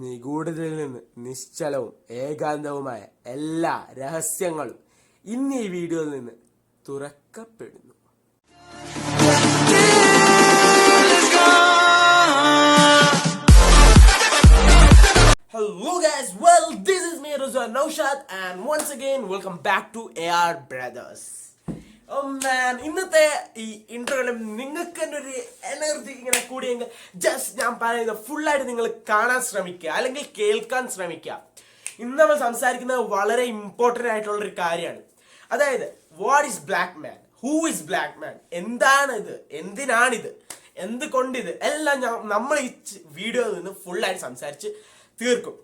നിഗൂഢതയിൽ നിന്ന് നിശ്ചലവും ഏകാന്തവുമായ എല്ലാ രഹസ്യങ്ങളും ഇന്ന് ഈ വീഡിയോയിൽ നിന്ന് തുറക്കപ്പെടുന്നു. Hello guys, well this is me Rizwan Naushad and once again welcome back to AR Brothers. Oh man, ഇന്നത്തെ ഈ ഇന്റർവ്യൂവിലും നിങ്ങൾക്ക് തന്നെ ഒരു എനർജി ഇങ്ങനെ കൂടിയെങ്കിൽ ജസ്റ്റ് ഞാൻ പറയുന്നത് ഫുള്ളായിട്ട് നിങ്ങൾ കാണാൻ ശ്രമിക്കുക അല്ലെങ്കിൽ കേൾക്കാൻ ശ്രമിക്കുക. ഇന്ന് നമ്മൾ സംസാരിക്കുന്നത് വളരെ ഇമ്പോർട്ടൻ്റ് ആയിട്ടുള്ളൊരു കാര്യമാണ്. അതായത് what is black man, who is black man, എന്താണിത്, എന്തിനാണിത്, എന്തുകൊണ്ടിത് എല്ലാം നമ്മൾ ഈ വീഡിയോയിൽ നിന്ന് ഫുള്ളായിട്ട് സംസാരിച്ച് തീർക്കും.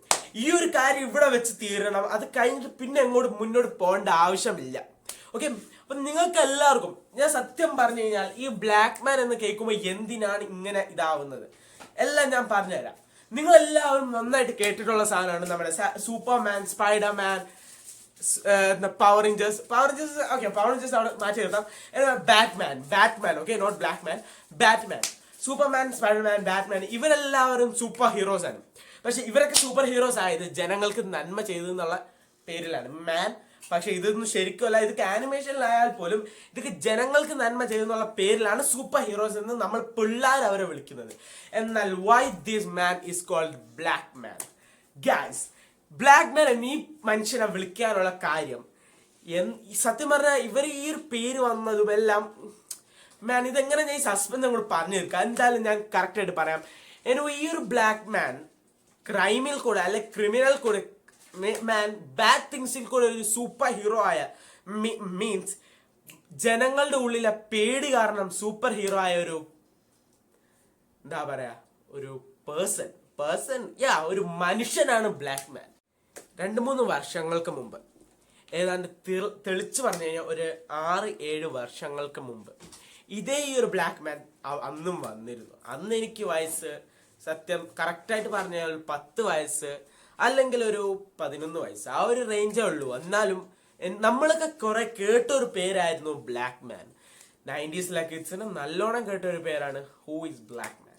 ഈ ഒരു കാര്യം ഇവിടെ വെച്ച് തീരണം, അത് കഴിഞ്ഞിട്ട് പിന്നെ എങ്ങോട്ട് മുന്നോട്ട് പോകേണ്ട ആവശ്യമില്ല. ഓക്കെ, അപ്പൊ നിങ്ങൾക്ക് എല്ലാവർക്കും ഞാൻ സത്യം പറഞ്ഞു കഴിഞ്ഞാൽ ഈ ബ്ലാക്ക് മാൻ എന്ന് കേൾക്കുമ്പോൾ എന്തിനാണ് ഇങ്ങനെ ഇതാവുന്നത് എല്ലാം ഞാൻ പറഞ്ഞുതരാം. നിങ്ങൾ എല്ലാവരും നന്നായിട്ട് കേട്ടിട്ടുള്ള സാധനമാണ് നമ്മുടെ Superman, Spiderman, power rangers okay, power rangers അവിടെ മാറ്റി നിർത്താം. Batman okay, not black man, Batman, Superman, Spiderman, Batman ഇവരെല്ലാവരും സൂപ്പർ ഹീറോസ് ആണ്. പക്ഷെ ഇവരൊക്കെ സൂപ്പർ ഹീറോസ് ആയത് ജനങ്ങൾക്ക് നന്മ ചെയ്തു എന്നുള്ള പേരിലാണ് മാൻ. പക്ഷെ ഇതൊന്നും ശരിക്കും അല്ല, ഇതൊക്കെ ആനിമേഷനിലായാൽ പോലും ഇതൊക്കെ ജനങ്ങൾക്ക് നന്മ ചെയ്തെന്നുള്ള പേരിലാണ് സൂപ്പർ ഹീറോസ് എന്ന് നമ്മൾ പിള്ളേർ അവരെ വിളിക്കുന്നത്. എന്നാൽ why this man is called black man? Guys, black man എന്ന് ഈ മനുഷ്യനെ വിളിക്കാനുള്ള കാര്യം സത്യം പറഞ്ഞാൽ ഇവർ ഈ ഒരു പേര് വന്നതും എല്ലാം മാൻ ഇതെങ്ങനെ ഞാൻ ഈ സസ്പെൻസ് നമ്മൾ പറഞ്ഞു തീർക്കാം. എന്തായാലും ഞാൻ കറക്റ്റായിട്ട് പറയാം. ഈ ഒരു ബ്ലാക്ക് മാൻ ക്രൈമിൽ കൂടെ അല്ലെ ക്രിമിനൽ കൂടെ മാൻ ബാഡ് തിങ്സിൽ കൂടെ ഒരു സൂപ്പർ ഹീറോ ആയ മീൻസ് ജനങ്ങളുടെ ഉള്ളിലെ പേടി കാരണം സൂപ്പർ ഹീറോ ആയ ഒരു എന്താ പറയാ ഒരു പേഴ്സൺ ഒരു മനുഷ്യനാണ് ബ്ലാക്ക് മാൻ. 2-3 വർഷങ്ങൾക്ക് മുമ്പ്, ഏതാണ്ട് തെളിച്ചു പറഞ്ഞു കഴിഞ്ഞാൽ ഒരു 6-7 വർഷങ്ങൾക്ക് മുമ്പ് ഇതേ ഈ ഒരു ബ്ലാക്ക് മാൻ അന്നും വന്നിരുന്നു. അന്ന് എനിക്ക് വയസ്സ് സത്യം കറക്റ്റായിട്ട് പറഞ്ഞാൽ 10 വയസ്സ് അല്ലെങ്കിൽ ഒരു 11 വയസ്സ്, ആ ഒരു റേഞ്ചേ ഉള്ളൂ. എന്നാലും നമ്മളൊക്കെ കുറെ കേട്ടൊരു പേരായിരുന്നു ബ്ലാക്ക് മാൻ. 90s കിഡ്സിന് നല്ലോണം കേട്ടൊരു പേരാണ് who is black man.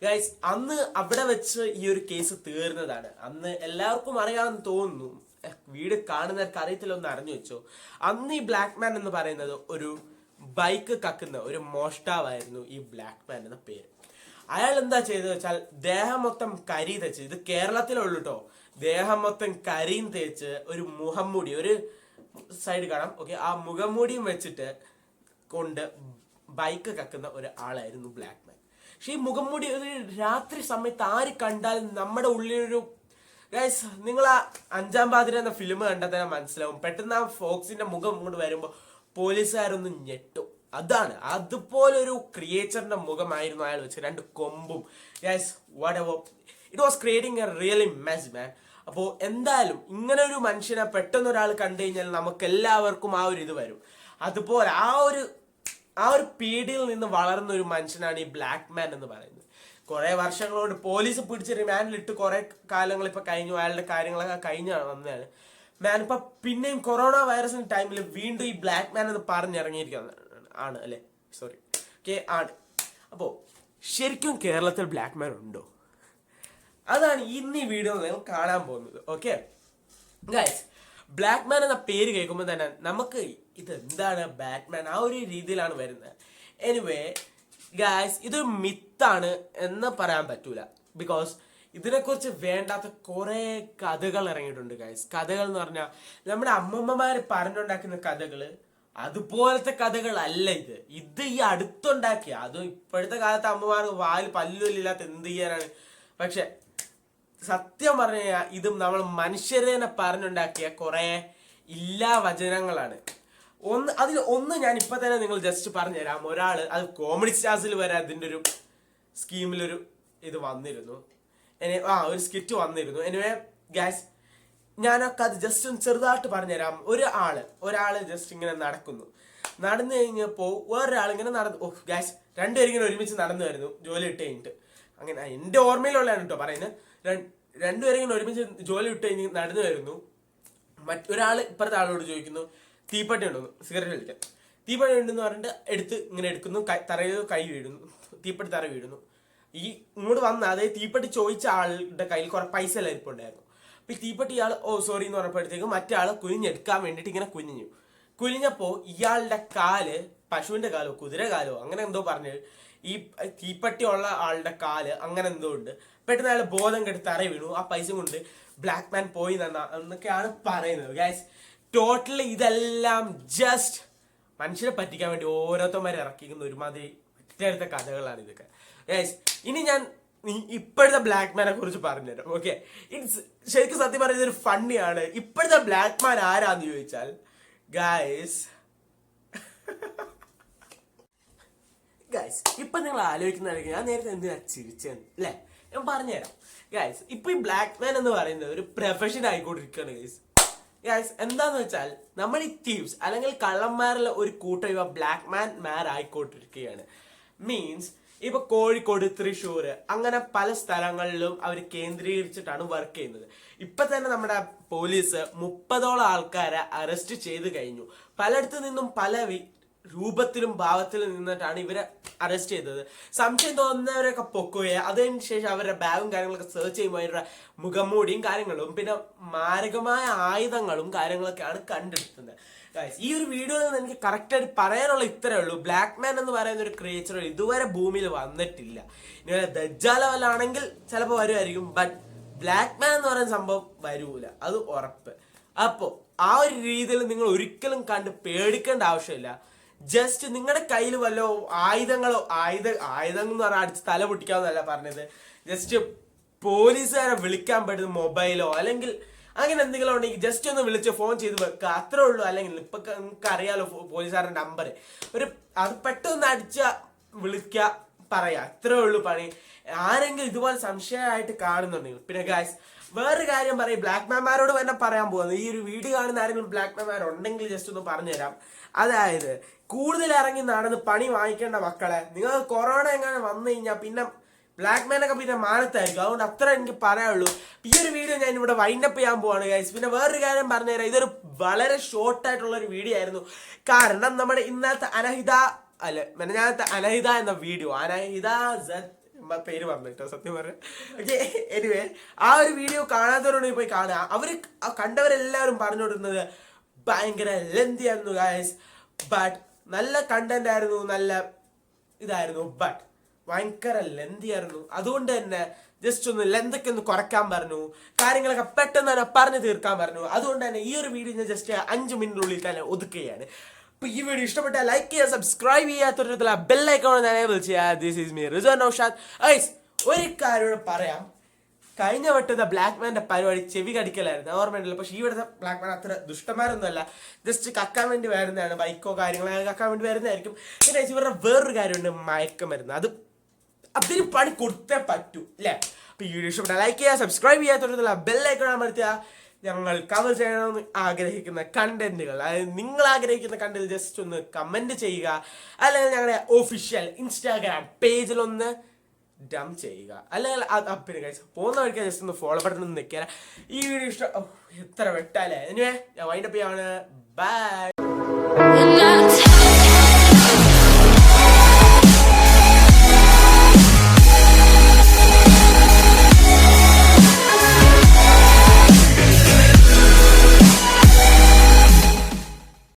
Guys, അന്ന് അവിടെ വെച്ച് ഈ ഒരു കേസ് തീർന്നതാണ്. അന്ന് എല്ലാവർക്കും അറിയാമെന്ന് തോന്നുന്നു, വീട് കാണുന്നവർക്ക് അറിയത്തില്ല, ഒന്ന് അറിഞ്ഞു വെച്ചോ. അന്ന് ഈ ബ്ലാക്ക് മാൻ എന്ന് പറയുന്നത് ഒരു ബൈക്ക് കക്കുന്ന ഒരു മോഷ്ടാവായിരുന്നു ഈ ബ്ലാക്ക് മാൻ എന്ന പേര്. അയാൾ എന്താ ചെയ്തത് വെച്ചാൽ ദേഹം മൊത്തം കരി തേച്ച്, ഇത് കേരളത്തിലുള്ളൂ കേട്ടോ, ദേഹം മൊത്തം കരിയും തേച്ച് ഒരു മുഖംമൂടി, ഒരു സൈഡ് കാണാം ഓക്കെ, ആ മുഖംമൂടിയും വെച്ചിട്ട് കൊണ്ട് ബൈക്ക് കക്കുന്ന ഒരു ആളായിരുന്നു ബ്ലാക്ക് മാൻ. പക്ഷെ ഈ മുഖംമൂടി ഒരു രാത്രി സമയത്ത് ആര് കണ്ടാലും നമ്മുടെ ഉള്ളിലൊരു ഗൈസ്, നിങ്ങൾ ആ 5-ാം പാതിര എന്ന ഫിലിം കണ്ടാൽ തന്നെ മനസ്സിലാവും. പെട്ടെന്ന് ആ ഫോക്സിന്റെ മുഖം ഇങ്ങോട്ട് വരുമ്പോൾ പോലീസുകാരൊന്നും ഞെട്ടും. അതാണ്, അതുപോലൊരു ക്രിയേച്ചറിന്റെ മുഖമായിരുന്നു അയാൾ വെച്ച്, 2 കൊമ്പും. Yes, whatever, it was creating a really mess man. അപ്പോൾ എന്തായാലും ഇങ്ങനെ ഒരു മനുഷ്യനെ പെട്ടെന്ന് ഒരാൾ കണ്ടു കഴിഞ്ഞാൽ നമുക്ക് എല്ലാവർക്കും ആ ഒരു ഇത് വരും. അതുപോലെ ആ ഒരു പീഡിയിൽ നിന്ന് വളർന്ന ഒരു മനുഷ്യനാണ് ഈ ബ്ലാക്ക് മാൻ എന്ന് പറയുന്നത്. കുറെ വർഷങ്ങളോട് പോലീസ് പിടിച്ച് റിമാൻഡിലിട്ട് കുറെ കാലങ്ങൾ ഇപ്പൊ കഴിഞ്ഞു, അയാളുടെ കാര്യങ്ങളൊക്കെ കഴിഞ്ഞാണ് വന്നതാണ് മാൻ. ഇപ്പൊ പിന്നെയും കൊറോണ വൈറസിന്റെ ടൈമിൽ വീണ്ടും ഈ ബ്ലാക്ക് മാൻ എന്ന് പറഞ്ഞിറങ്ങിയിരിക്കുന്നത് ആണ് അല്ലെ, സോറി ഓക്കെ ആണ്. അപ്പോൾ ശരിക്കും കേരളത്തിൽ ബ്ലാക്ക് മാൻ ഉണ്ടോ? അതാണ് ഇന്ന് ഈ വീഡിയോ നിങ്ങൾ കാണാൻ പോകുന്നത്. ഓക്കെ ഗൈസ്, ബ്ലാക്ക് മാൻ എന്ന പേര് കേൾക്കുമ്പോൾ തന്നെ നമുക്ക് ഇതെന്താണ് ബാറ്റ്മാൻ ആ ഒരു രീതിയിലാണ് വരുന്നത്. എനിവേ ഗൈസ്, ഇതൊരു മിത്താണ് എന്ന് പറയാൻ പറ്റൂല. ബിക്കോസ് ഇതിനെക്കുറിച്ച് വേണ്ടാത്ത കുറെ കഥകൾ ഇറങ്ങിയിട്ടുണ്ട് ഗൈസ്. കഥകൾ എന്ന് പറഞ്ഞാൽ നമ്മുടെ അമ്മമ്മമാര് പറഞ്ഞുണ്ടാക്കുന്ന കഥകള്, അതുപോലത്തെ കഥകളല്ല ഇത് ഈ അടുത്തുണ്ടാക്കിയ, അതും ഇപ്പോഴത്തെ കാലത്ത് അമ്മമാർക്ക് വായിൽ പല്ലുമില്ലാത്ത എന്ത് ചെയ്യാനാണ്. പക്ഷെ സത്യം പറഞ്ഞു കഴിഞ്ഞാൽ ഇതും നമ്മൾ മനുഷ്യരെ പറഞ്ഞുണ്ടാക്കിയ കുറെ ഇല്ലാ വചനങ്ങളാണ്. അതിൽ ഞാൻ ഇപ്പൊ തന്നെ നിങ്ങൾ ജസ്റ്റ് പറഞ്ഞുതരാം. ഒരാള് അത് കോമഡി സ്റ്റാർസിൽ വരെ അതിന്റെ ഒരു സ്കീമിലൊരു ഇത് വന്നിരുന്നു, ഒരു സ്കിറ്റ് വന്നിരുന്നു. എനിവേ ഗൈസ്, ഞാനൊക്കെ അത് ജസ്റ്റ് ഒന്ന് ചെറുതായിട്ട് പറഞ്ഞുതരാം. ഒരാള് ജസ്റ്റ് ഇങ്ങനെ നടന്നു കഴിഞ്ഞപ്പോ വേറൊരാൾ ഇങ്ങനെ ഗൈസ് 2 പേരും ഇങ്ങനെ ഒരുമിച്ച് നടന്നു വരുന്നു ജോലി ഇട്ട് കഴിഞ്ഞിട്ട്. അങ്ങനെ എന്റെ ഓർമ്മയിലുള്ളതാണ് കേട്ടോ പറയുന്നത്. 2 പേരും ഇങ്ങനെ ഒരുമിച്ച് ജോലി ഇട്ട് കഴിഞ്ഞ് നടന്നു വരുന്നു. മറ്റൊരാൾ ഇപ്പുറത്തെ ആളോട് ചോദിക്കുന്നു, തീപ്പെട്ടി ഉണ്ടോന്ന്, സിഗരറ്റ് വലിക്കാൻ. തീപ്പെട്ടി ഉണ്ടെന്ന് പറഞ്ഞിട്ട് ഇങ്ങനെ എടുക്കുന്നു, തറയിൽ കൈ വീഴുന്നു, തീപ്പെട്ടി തറ വീഴുന്നു. ഈ ഇങ്ങോട്ട് വന്ന അതായത് തീപ്പെട്ടി ചോദിച്ച ആളുടെ കയ്യിൽ കുറെ പൈസ എല്ലാം ഇരിപ്പുണ്ടായിരുന്നു. അപ്പൊ ഈ തീപ്പെട്ടി ഇയാൾ സോറി എന്ന് പറഞ്ഞപ്പോഴത്തേക്കും മറ്റേ ആള് കുനിഞ്ഞെടുക്കാൻ വേണ്ടിയിട്ട് ഇങ്ങനെ കുനിഞ്ഞപ്പോ ഇയാളുടെ കാല്, പശുവിന്റെ കാലോ കുതിര കാലോ അങ്ങനെ എന്തോ പറഞ്ഞു, ഈ തീപ്പെട്ടി ഉള്ള ആളുടെ കാല് അങ്ങനെ എന്തോ ഉണ്ട്. പെട്ടെന്ന് അയാൾ ബോധം കെടുത്ത് തറ വീണു. ആ പൈസ കൊണ്ട് ബ്ലാക്ക് മാൻ പോയി എന്നൊക്കെയാണ് പറയുന്നത്. ഗൈസ് ടോട്ടലി ഇതെല്ലാം ജസ്റ്റ് മനുഷ്യരെ പറ്റിക്കാൻ വേണ്ടി ഓരോരുത്തന്മാരെ ഇറക്കിക്കുന്ന ഒരുമാതിരി ഒറ്റ കഥകളാണ് ഇതൊക്കെ. ഗൈസ് ഇനി ഞാൻ ഇപ്പോഴത്തെ ബ്ലാക്ക് മാനെ കുറിച്ച് പറഞ്ഞുതരാം. ഓക്കെ, ഇറ്റ്സ് ശരിക്കും സത്യം പറയുന്നത് ഒരു ഫണ്ണിയാണ്. ഇപ്പോഴത്തെ ബ്ലാക്ക് മാൻ ആരാന്ന് ചോദിച്ചാൽ ഗൈസ് ഇപ്പൊ നിങ്ങൾ ആലോചിക്കുന്നതായിരിക്കും ഞാൻ നേരത്തെ എന്തിനാ ചിരിച്ചെന്ന് അല്ലേ? ഞാൻ പറഞ്ഞുതരാം. ഗൈസ് ഇപ്പൊ ഈ ബ്ലാക്ക് മാൻ എന്ന് പറയുന്നത് ഒരു പ്രൊഫഷൻ ആയിക്കൊണ്ടിരിക്കുകയാണ്. ഗൈസ് എന്താന്ന് വെച്ചാൽ നമ്മൾ ഈ തീവ്സ് അല്ലെങ്കിൽ കള്ളന്മാരിലെ ഒരു കൂട്ടം ഇവ ബ്ലാക്ക് മാൻ ആയിക്കൊണ്ടിരിക്കുകയാണ്. മീൻസ് ഇപ്പൊ കോഴിക്കോട്, തൃശ്ശൂർ അങ്ങനെ പല സ്ഥലങ്ങളിലും അവർ കേന്ദ്രീകരിച്ചിട്ടാണ് വർക്ക് ചെയ്യുന്നത്. ഇപ്പൊ തന്നെ നമ്മുടെ പോലീസ് 30ഓളം ആൾക്കാരെ അറസ്റ്റ് ചെയ്ത് കഴിഞ്ഞു. പലയിടത്തു നിന്നും പല രൂപത്തിലും ഭാവത്തിലും നിന്നിട്ടാണ് ഇവരെ അറസ്റ്റ് ചെയ്തത്. സംശയം തോന്നുന്നവരൊക്കെ പൊക്കുകയെ അതിന് ശേഷം അവരുടെ ബാഗും കാര്യങ്ങളൊക്കെ സെർച്ച് ചെയ്യുമ്പോൾ അവരുടെ മുഖംമൂടിയും കാര്യങ്ങളും പിന്നെ മാരകമായ ആയുധങ്ങളും കാര്യങ്ങളൊക്കെയാണ് കണ്ടെടുക്കുന്നത്. ഈ ഒരു വീഡിയോയിൽ നിന്ന് എനിക്ക് കറക്റ്റായിട്ട് പറയാനുള്ള ഇത്രേ ഉള്ളൂ. ബ്ലാക്ക് മാൻ എന്ന് പറയുന്ന ഒരു ക്രിയേച്ചർ ഇതുവരെ ഭൂമിയിൽ വന്നിട്ടില്ല. ഇനി ദജ്ജാല വല്ലാണെങ്കിൽ ചിലപ്പോൾ വരുമായിരിക്കും, ബട്ട് ബ്ലാക്ക് മാൻ എന്ന് പറയുന്ന സംഭവം വരൂല, അത് ഉറപ്പ്. അപ്പോ ആ ഒരു രീതിയിൽ നിങ്ങൾ ഒരിക്കലും കണ്ട് പേടിക്കേണ്ട ആവശ്യമില്ല. ജസ്റ്റ് നിങ്ങളുടെ കയ്യിൽ വല്ലോ ആയുധങ്ങളോ ആയുധം എന്ന് പറഞ്ഞാൽ അടിച്ച് തല പൊട്ടിക്കാമെന്നല്ല പറഞ്ഞത്, ജസ്റ്റ് പോലീസുകാരെ വിളിക്കാൻ പറ്റുന്ന മൊബൈലോ അല്ലെങ്കിൽ അങ്ങനെ എന്തെങ്കിലും ഉണ്ടെങ്കിൽ ജസ്റ്റ് ഒന്ന് വിളിച്ച് ഫോൺ ചെയ്ത് വെക്കുക, അത്രേ ഉള്ളൂ. അല്ലെങ്കിൽ ഇപ്പൊ നിങ്ങൾക്ക് അറിയാലോ പോലീസുകാരുടെ നമ്പർ, അത് പെട്ടെന്ന് അടിച്ച വിളിക്കുക, പറയാ, അത്രേ ഉള്ളൂ പണി. ആരെങ്കിലും ഇതുപോലെ സംശയമായിട്ട് കാണുന്നുണ്ടെങ്കിൽ. പിന്നെ ഗൈസ് വേറൊരു കാര്യം പറയും, ബ്ലാക്ക് മാൻമാരോട് തന്നെ പറയാൻ പോകുന്നത്, ഈ ഒരു വീഡിയോ കാണുന്ന ആരെങ്കിലും ബ്ലാക്ക് മാൻമാരുണ്ടെങ്കിൽ ജസ്റ്റ് ഒന്ന് പറഞ്ഞുതരാം. അതായത് കൂടുതൽ ഇറങ്ങി നടന്ന് പണി വാങ്ങിക്കേണ്ട മക്കളെ, നിങ്ങൾ കൊറോണ എങ്ങനെ വന്നു കഴിഞ്ഞാൽ പിന്നെ ബ്ലാക്ക് മാനൊക്കെ പിന്നെ മാനത്തായിരിക്കും. അതുകൊണ്ട് അത്ര എനിക്ക് പറയാനുള്ളൂ. ഈ ഒരു വീഡിയോ ഞാൻ ഇവിടെ വൈൻഡപ്പ് ചെയ്യാൻ പോവാണ് ഗൈസ്. പിന്നെ വേറൊരു കാര്യം പറഞ്ഞുതരാം, ഇതൊരു വളരെ ഷോർട്ട് ആയിട്ടുള്ള ഒരു വീഡിയോ ആയിരുന്നു. കാരണം നമ്മുടെ ഇന്നത്തെ മെനഞ്ഞാലത്തെ അനഹിത എന്ന വീഡിയോ, അനഹിത പേര് പറഞ്ഞിട്ടോ സത്യം പറയാം. ഓക്കെ, എനിവേ ആ ഒരു വീഡിയോ കാണാത്തവരോട് പോയി കാണുക. അവര് കണ്ടവരെല്ലാവരും പറഞ്ഞുകൊടുക്കുന്നത് ഭയങ്കര ലെന്തി ആയിരുന്നു ഗൈസ്. ബട്ട് നല്ല കണ്ടന്റ് ആയിരുന്നു, നല്ല ഇതായിരുന്നു, ബട്ട് ഭയങ്കര ലെന്തി ആയിരുന്നു. അതുകൊണ്ട് തന്നെ ജസ്റ്റ് ഒന്ന് ലെന്തൊക്കെ ഒന്ന് കുറയ്ക്കാൻ പറഞ്ഞു, കാര്യങ്ങളൊക്കെ പെട്ടെന്ന് തന്നെ പറഞ്ഞു തീർക്കാൻ പറഞ്ഞു. അതുകൊണ്ട് തന്നെ ഈ ഒരു വീഡിയോ ഞാൻ ജസ്റ്റ് 5 മിനിറ്റിനുള്ളിൽ തന്നെ ഒതുക്കുകയാണ്. അപ്പൊ ഈ വീഡിയോ ഇഷ്ടപ്പെട്ടാൽ ലൈക്ക് ചെയ്യുക, സബ്സ്ക്രൈബ് ചെയ്യുക, തൊട്ടുള്ള ബെല്ലൈക്കോൺ എനേബിൾ ചെയ്യുക. This is me Rizwan Naushad. ഒരു കാര്യം പറയാം, കഴിഞ്ഞ വട്ടത്തെ ബ്ലാക്ക് മാന്റെ പരിപാടി ചെവി കടിക്കലായിരുന്നു, ഓർമ്മയുണ്ടല്ലോ. പക്ഷെ ഈ ഇവിടുത്തെ ബ്ലാക്ക് മാൻ അത്ര ദുഷ്ടന്മാരൊന്നും അല്ല, ജസ്റ്റ് കക്കാൻ വേണ്ടി വരുന്നതാണ്, ബൈക്കോ കാര്യങ്ങളോ കക്കാൻ വേണ്ടി വരുന്നതായിരിക്കും. പിന്നെ ഇവരുടെ വേറൊരു കാര്യമുണ്ട്, മയക്കമരുന്ന്, അതിന് പണി കൊടുത്തേ പറ്റൂ അല്ലേ? അപ്പൊ ഈ വീഡിയോ ഇഷ്ടപ്പെട്ടാൽ ലൈക്ക് ചെയ്യുക, സബ്സ്ക്രൈബ് ചെയ്യുക, തൊട്ടുള്ള ബെല്ലൈക്കോൺ അമർത്തുക. ഞങ്ങൾ കവർ ചെയ്യണമെന്ന് ആഗ്രഹിക്കുന്ന കണ്ടന്റുകൾ, അതായത് നിങ്ങൾ ആഗ്രഹിക്കുന്ന കണ്ടന്റ് ജസ്റ്റ് ഒന്ന് കമന്റ് ചെയ്യുക, അല്ലെങ്കിൽ ഞങ്ങളുടെ ഒഫീഷ്യൽ ഇൻസ്റ്റാഗ്രാം പേജിലൊന്ന് ഡം ചെയ്യുക, അല്ലെങ്കിൽ പിന്നെ കഴിച്ച് പോകുന്ന വഴിക്ക് ജസ്റ്റ് ഒന്ന് ഫോളോ ബട്ടൺ ഒന്ന് നിൽക്കുക. ഈ വീഡിയോ ഇഷ്ടം എത്ര വെട്ടാലേ. എനിവേ ഞാൻ വൈൻഡപ്പ് ചെയ്യാണ്. ബൈ.